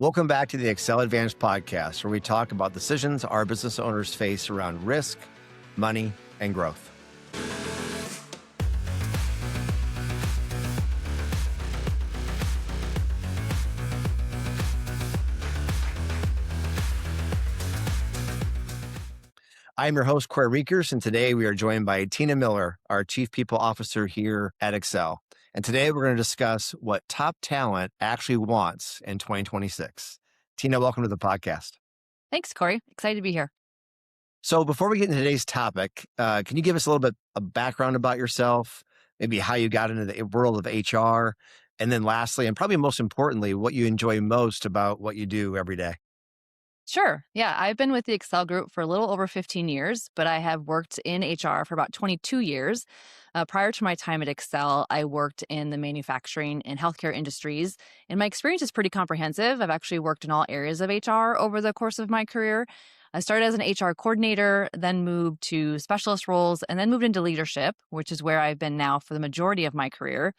Welcome back to the Accel Advantage Podcast, where we talk about decisions our business owners face around risk, money, and growth. I'm your host, CoreyRekers, and today we are joined by Tina Miller, our Chief People Officer here at Accel. And today we're going to discuss what top talent actually wants in 2026. Tina, welcome to the podcast. Thanks, Corey. Excited to be here. So before we get into today's topic, can you give us a little bit of background about yourself, maybe how you got into the world of HR, and then lastly, and probably most importantly, what you enjoy most about what you do every day? Sure. Yeah, I've been with the Accel Group for a little over 15 years, but I have worked in HR for about 22 years. Prior to my time at Accel, I worked in the manufacturing and healthcare industries, and my experience is pretty comprehensive. I've actually worked in all areas of HR over the course of my career. I started as an HR coordinator, then moved to specialist roles, and then moved into leadership, which is where I've been now for the majority of my career.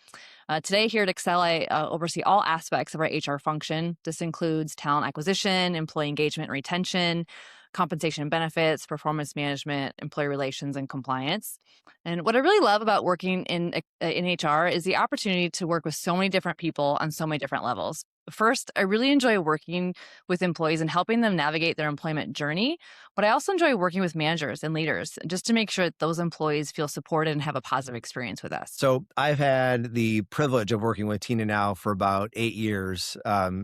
Today here at Accel, I oversee all aspects of our HR function. This includes talent acquisition, employee engagement and retention, compensation and benefits, performance management, employee relations, and compliance. And what I really love about working in HR is the opportunity to work with so many different people on so many different levels. First, I really enjoy working with employees and helping them navigate their employment journey, but I also enjoy working with managers and leaders just to make sure that those employees feel supported and have a positive experience with us. So I've had the privilege of working with Tina now for about 8 years.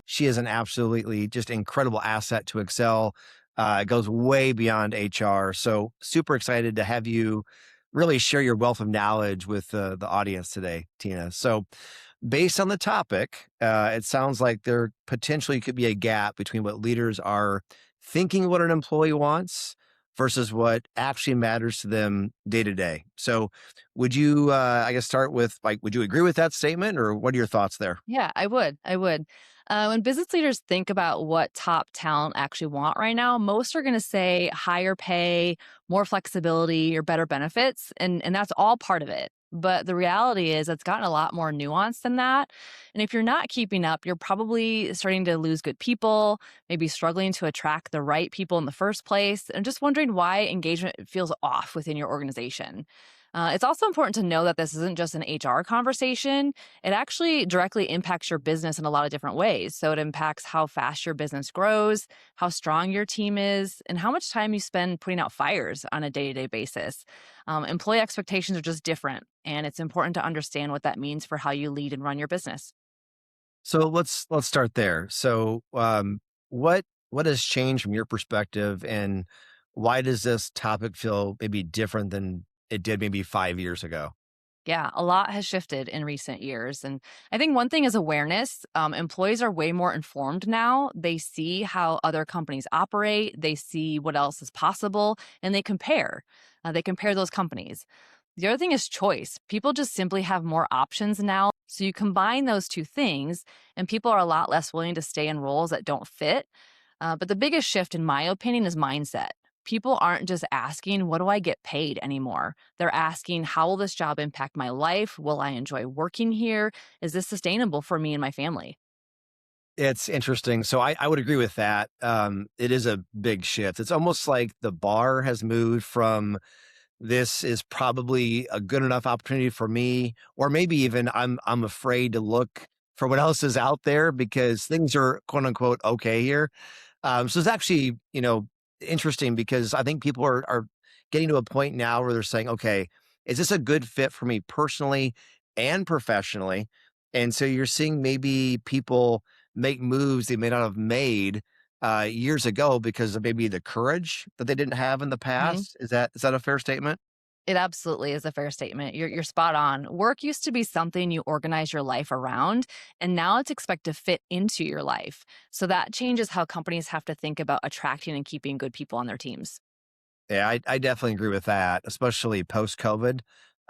She is an absolutely just incredible asset to Accel. It goes way beyond HR. So super excited to have you really share your wealth of knowledge with the audience today, Tina. So based on the topic, it sounds like there potentially could be a gap between what leaders are thinking what an employee wants versus what actually matters to them day to day. So would you, start with, would you agree with that statement, or what are your thoughts there? Yeah, I would. When business leaders think about what top talent actually want right now, most are going to say higher pay, more flexibility, or better benefits. And that's all part of it. But the reality is it's gotten a lot more nuanced than that. And if you're not keeping up, you're probably starting to lose good people, maybe struggling to attract the right people in the first place, and just wondering why engagement feels off within your organization. It's also important to know that this isn't just an HR conversation. It actually directly impacts your business in a lot of different ways. So it impacts how fast your business grows, how strong your team is, and how much time you spend putting out fires on a day-to-day basis. Employee expectations are just different, and it's important to understand what that means for how you lead and run your business. So let's start there. So what has changed from your perspective, and why does this topic feel maybe different than it did maybe 5 years ago? Yeah, a lot has shifted in recent years. And I think one thing is awareness. Employees are way more informed now. They see how other companies operate, they see what else is possible, and they compare. They compare those companies. The other thing is choice. People just simply have more options now. So you combine those two things, and people are a lot less willing to stay in roles that don't fit. But the biggest shift, in my opinion, is mindset. People aren't just asking, what do I get paid anymore? They're asking, how will this job impact my life? Will I enjoy working here? Is this sustainable for me and my family? It's interesting. So I would agree with that. It is a big shift. It's almost like the bar has moved from this is probably a good enough opportunity for me, or maybe even I'm afraid to look for what else is out there because things are quote unquote okay here. So it's actually, interesting because I think people are getting to a point now where they're saying, okay, is this a good fit for me personally and professionally? And so you're seeing maybe people make moves they may not have made years ago because of maybe the courage that they didn't have in the past. Is that a fair statement? It absolutely is a fair statement. You're spot on. Work used to be something you organize your life around, and now it's expected to fit into your life. So that changes how companies have to think about attracting and keeping good people on their teams. Yeah, I definitely agree with that, especially post-COVID.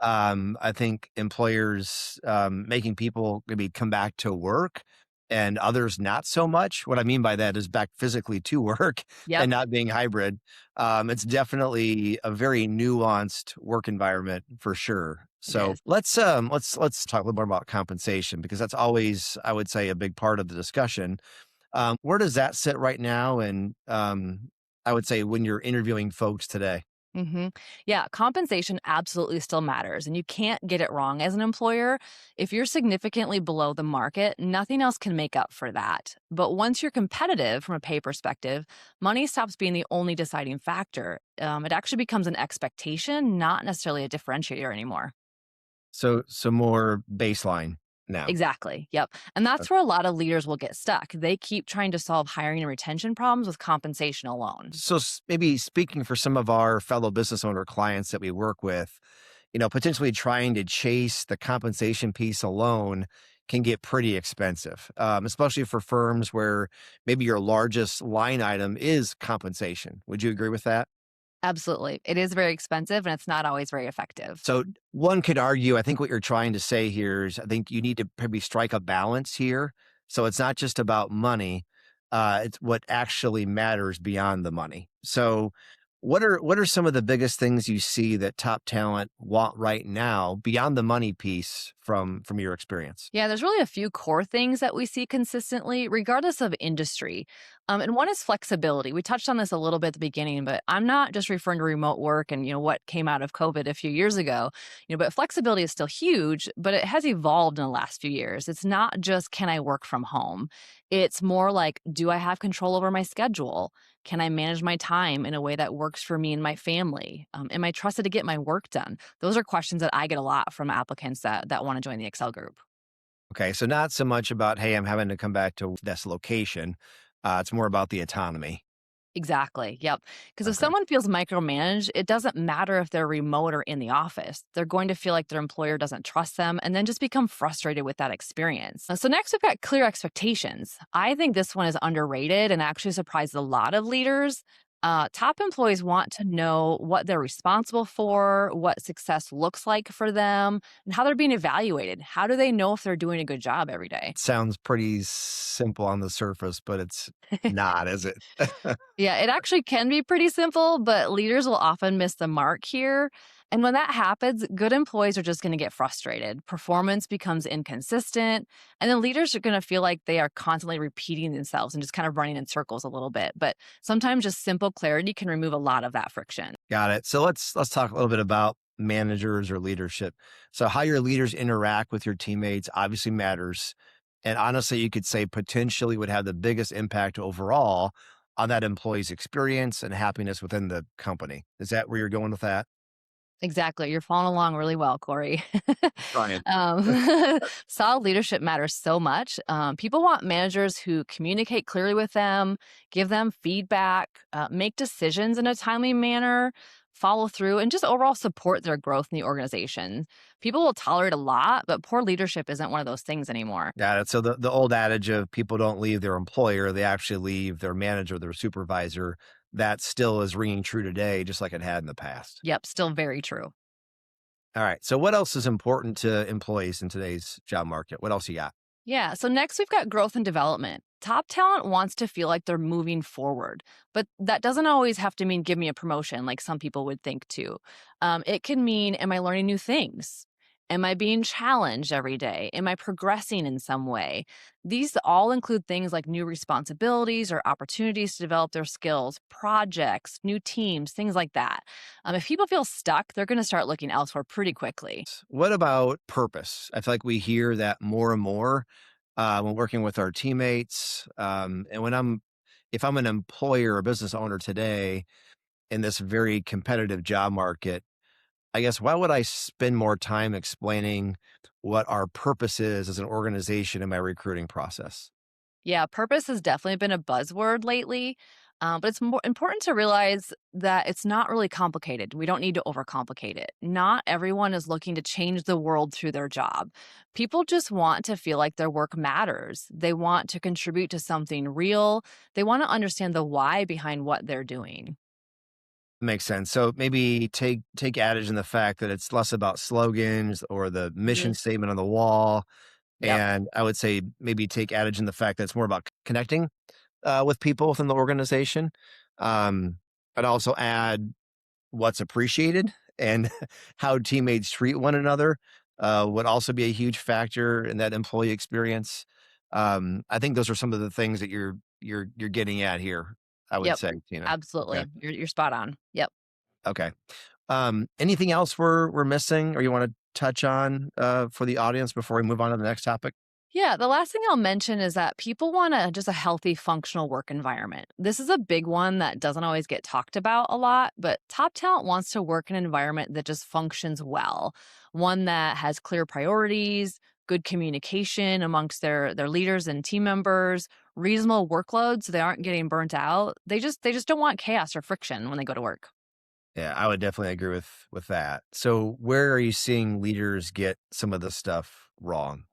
I think employers making people maybe come back to work and others not so much. What I mean by that is back physically to work Yep. and not being hybrid. It's definitely a very nuanced work environment for sure. It So is. let's talk a little more about compensation because that's always, I would say, a big part of the discussion. Where does that sit right now? And I would say when you're interviewing folks today. hmm Yeah, compensation absolutely still matters, and you can't get it wrong as an employer. If you're significantly below the market, nothing else can make up for that. But once you're competitive from a pay perspective, money stops being the only deciding factor. It actually becomes an expectation, not necessarily a differentiator anymore. So more baseline now. Exactly. Yep. And that's where a lot of leaders will get stuck. They keep trying to solve hiring and retention problems with compensation alone. So maybe speaking for some of our fellow business owner clients that we work with, potentially trying to chase the compensation piece alone can get pretty expensive, especially for firms where maybe your largest line item is compensation. Would you agree with that? Absolutely. It is very expensive and it's not always very effective. So one could argue, I think what you're trying to say here is I think you need to maybe strike a balance here. So it's not just about money. It's what actually matters beyond the money. So what are some of the biggest things you see that top talent want right now beyond the money piece from your experience? Yeah, there's really a few core things that we see consistently, regardless of industry. And one is flexibility. We touched on this a little bit at the beginning, but I'm not just referring to remote work and what came out of COVID a few years ago. But flexibility is still huge, but it has evolved in the last few years. It's not just can I work from home. It's more like, do I have control over my schedule? Can I manage my time in a way that works for me and my family? Am I trusted to get my work done? Those are questions that I get a lot from applicants that want to join the Excel group. Okay, so not so much about, hey, I'm having to come back to this location. It's more about the autonomy. Exactly. Yep. Because if Okay. someone feels micromanaged, it doesn't matter if they're remote or in the office. They're going to feel like their employer doesn't trust them and then just become frustrated with that experience. So, next, we've got clear expectations. I think this one is underrated and actually surprised a lot of leaders. Top employees want to know what they're responsible for, what success looks like for them, and how they're being evaluated. How do they know if they're doing a good job every day? Sounds pretty simple on the surface, but it's not, is it? Yeah, it actually can be pretty simple, but leaders will often miss the mark here. And when that happens, good employees are just going to get frustrated. Performance becomes inconsistent, and then leaders are going to feel like they are constantly repeating themselves and just kind of running in circles a little bit. But sometimes just simple clarity can remove a lot of that friction. Got it. So let's talk a little bit about managers or leadership. So how your leaders interact with your teammates obviously matters. And honestly, you could say potentially would have the biggest impact overall on that employee's experience and happiness within the company. Is that where you're going with that? Exactly. You're following along really well, Corey. Trying. Solid leadership matters so much. People want managers who communicate clearly with them, give them feedback, make decisions in a timely manner, follow through, and just overall support their growth in the organization. People will tolerate a lot, but poor leadership isn't one of those things anymore. Got it. So the old adage of people don't leave their employer, they actually leave their manager, their supervisor, that still is ringing true today, just like it had in the past. Yep, still very true. All right. So what else is important to employees in today's job market? What else you got? Yeah. So next, we've got growth and development. Top talent wants to feel like they're moving forward, but that doesn't always have to mean give me a promotion like some people would think too. It can mean, am I learning new things? Am I being challenged every day? Am I progressing in some way? These all include things like new responsibilities or opportunities to develop their skills, projects, new teams, things like that. If people feel stuck, they're going to start looking elsewhere pretty quickly. What about purpose? I feel like we hear that more and more when working with our teammates. And if I'm an employer or business owner today in this very competitive job market, I guess why would I spend more time explaining what our purpose is as an organization in my recruiting process? Yeah, purpose has definitely been a buzzword lately, but it's more important to realize that it's not really complicated. We don't need to overcomplicate it. Not everyone is looking to change the world through their job. People just want to feel like their work matters. They want to contribute to something real. They want to understand the why behind what they're doing. Makes sense. So maybe take adage in the fact that it's less about slogans or the mission Mhm. statement on the wall. Yep. And I would say maybe take adage in the fact that it's more about connecting with people within the organization. Um, I'd also add what's appreciated and how teammates treat one another would also be a huge factor in that employee experience. I think those are some of the things that you're you're getting at here, I would Yep. say, Tina. Okay. Absolutely. You're spot on. Yep. Okay. Anything else we're missing or you want to touch on for the audience before we move on to the next topic? Yeah, the last thing I'll mention is that people want just a healthy, functional work environment. This is a big one that doesn't always get talked about a lot, but top talent wants to work in an environment that just functions well, one that has clear priorities, good communication amongst their leaders and team members, reasonable workload so they aren't getting burnt out. They just don't want chaos or friction when they go to work. Yeah, I would definitely agree with that. So where are you seeing leaders get some of this stuff wrong?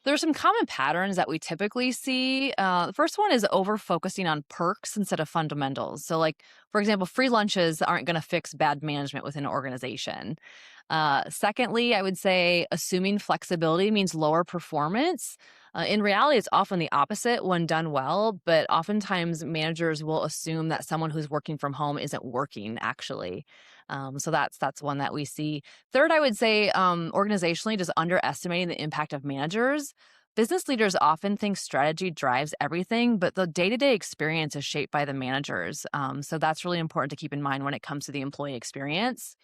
There's some common patterns that we typically see. The first one is over focusing on perks instead of fundamentals. So, like, for example, free lunches aren't going to fix bad management within an organization. Secondly, I would say assuming flexibility means lower performance. In reality, it's often the opposite when done well, but oftentimes managers will assume that someone who's working from home isn't working actually. So that's one that we see. Third, I would say organizationally, just underestimating the impact of managers. Business leaders often think strategy drives everything, but the day to day experience is shaped by the managers. So that's really important to keep in mind when it comes to the employee experience.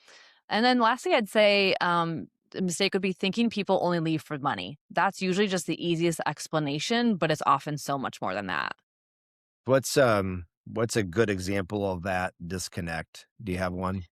And then lastly, I'd say the mistake would be thinking people only leave for money. That's usually just the easiest explanation, but it's often so much more than that. What's a good example of that disconnect? Do you have one?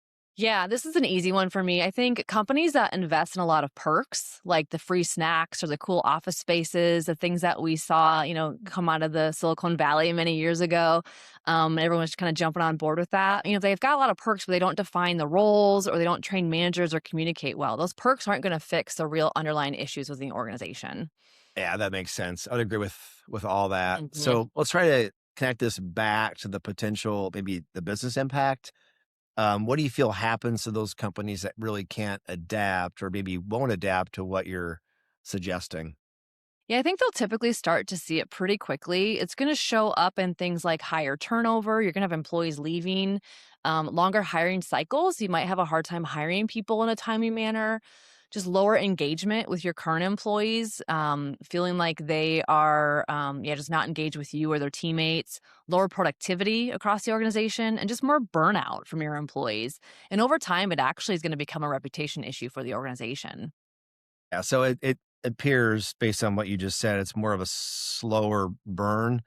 Yeah, this is an easy one for me. I think companies that invest in a lot of perks, like the free snacks or the cool office spaces, the things that we saw, come out of the Silicon Valley many years ago, everyone's kind of jumping on board with that. They've got a lot of perks, but they don't define the roles or they don't train managers or communicate well. Those perks aren't going to fix the real underlying issues within the organization. Yeah, that makes sense. I would agree with all that. Mhm. So let's try to connect this back to the potential, maybe the business impact. What do you feel happens to those companies that really can't adapt or maybe won't adapt to what you're suggesting? Yeah, I think they'll typically start to see it pretty quickly. It's going to show up in things like higher turnover. You're going to have employees leaving, longer hiring cycles. You might have a hard time hiring people in a timely manner, just lower engagement with your current employees, feeling like they are, just not engaged with you or their teammates, lower productivity across the organization, and just more burnout from your employees. And over time, it actually is going to become a reputation issue for the organization. Yeah, so it appears based on what you just said, it's more of a slower burn,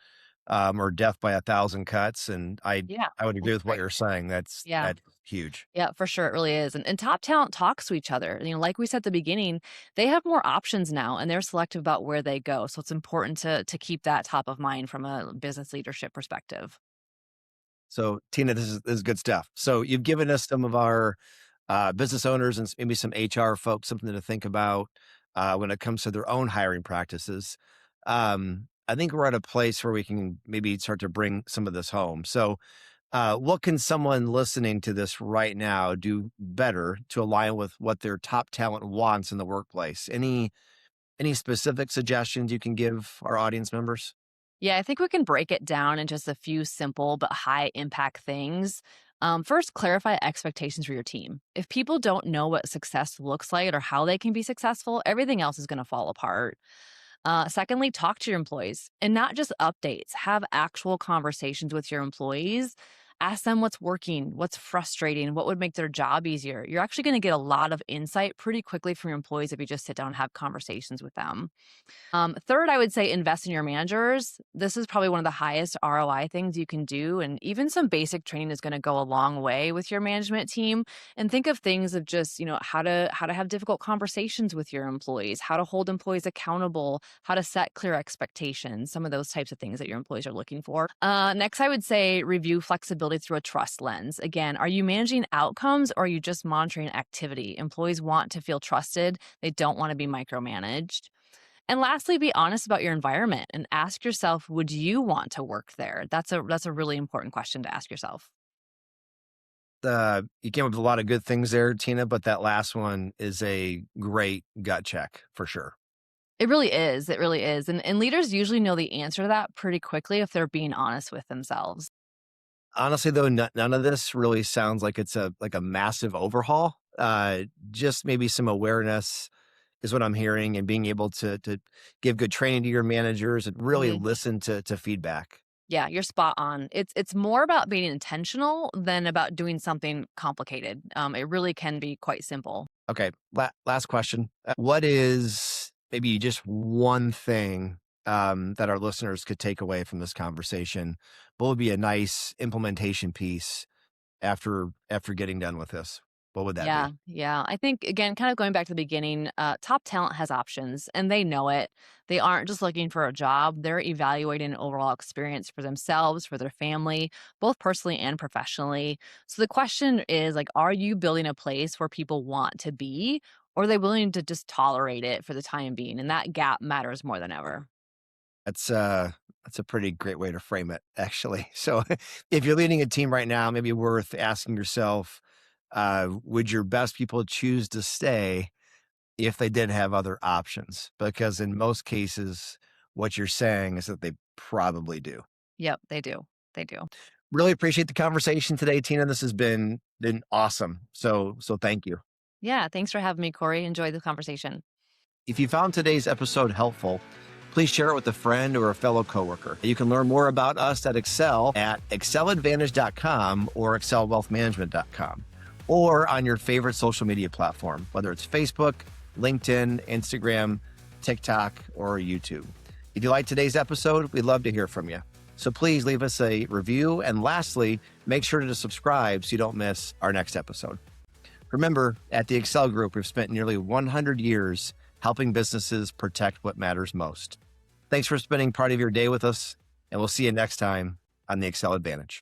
or death by a thousand cuts. And Yeah, I would agree that's with what great. you're saying. Yeah. That's huge. Yeah, for sure. It really is. And top talent talks to each other. Like we said at the beginning, they have more options now and they're selective about where they go. So it's important to keep that top of mind from a business leadership perspective. So Tina, this is good stuff. So you've given us some of our business owners and maybe some HR folks something to think about when it comes to their own hiring practices. I think we're at a place where we can maybe start to bring some of this home. So, what can someone listening to this right now do better to align with what their top talent wants in the workplace? Any specific suggestions you can give our audience members? Yeah, I think we can break it down in just a few simple but high impact things. First, clarify expectations for your team. If people don't know what success looks like or how they can be successful, everything else is going to fall apart. Secondly, talk to your employees and not just updates. Have actual conversations with your employees. Ask them what's working, what's frustrating, what would make their job easier. You're actually going to get a lot of insight pretty quickly from your employees if you just sit down and have conversations with them. Third, I would say invest in your managers. This is probably one of the highest ROI things you can do. And even some basic training is going to go a long way with your management team. And think of things of just, how to have difficult conversations with your employees, how to hold employees accountable, how to set clear expectations, some of those types of things that your employees are looking for. Next, I would say review flexibility through a trust lens. Again, are you managing outcomes or are you just monitoring activity? Employees want to feel trusted. They don't want to be micromanaged. And lastly, be honest about your environment and ask yourself, would you want to work there? That's a really important question to ask yourself. You came up with a lot of good things there, Tina, but that last one is a great gut check for sure. It really is. It really is. And leaders usually know the answer to that pretty quickly if they're being honest with themselves. Honestly, though, none of this really sounds like it's a massive overhaul. Just maybe some awareness is what I'm hearing, and being able to give good training to your managers and really listen to feedback. Yeah, you're spot on. It's more about being intentional than about doing something complicated. It really can be quite simple. Okay, last question. What is maybe just one thing that our listeners could take away from this conversation? What would be a nice implementation piece after getting done with this? What would that Yeah, be? yeah. I think, again, kind of going back to the beginning, top talent has options and they know it. They aren't just looking for a job, they're evaluating an overall experience for themselves, for their family, both personally and professionally. So the question is like, are you building a place where people want to be, or are they willing to just tolerate it for the time being? And that gap matters more than ever. That's a pretty great way to frame it, actually. So, if you're leading a team right now, maybe worth asking yourself, would your best people choose to stay if they did have other options? Because in most cases, what you're saying is that they probably do. Yep, they do. They do. Really appreciate the conversation today, Tina. This has been awesome. So thank you. Yeah, thanks for having me, Corey. Enjoy the conversation. If you found today's episode helpful, please share it with a friend or a fellow coworker. You can learn more about us at Accel at acceladvantage.com or accelwealthmanagement.com, or on your favorite social media platform, whether it's Facebook, LinkedIn, Instagram, TikTok, or YouTube. If you like today's episode, we'd love to hear from you. So please leave us a review. And lastly, make sure to subscribe so you don't miss our next episode. Remember, at the Accel Group, we've spent nearly 100 years helping businesses protect what matters most. Thanks for spending part of your day with us, and we'll see you next time on the Accel Advantage.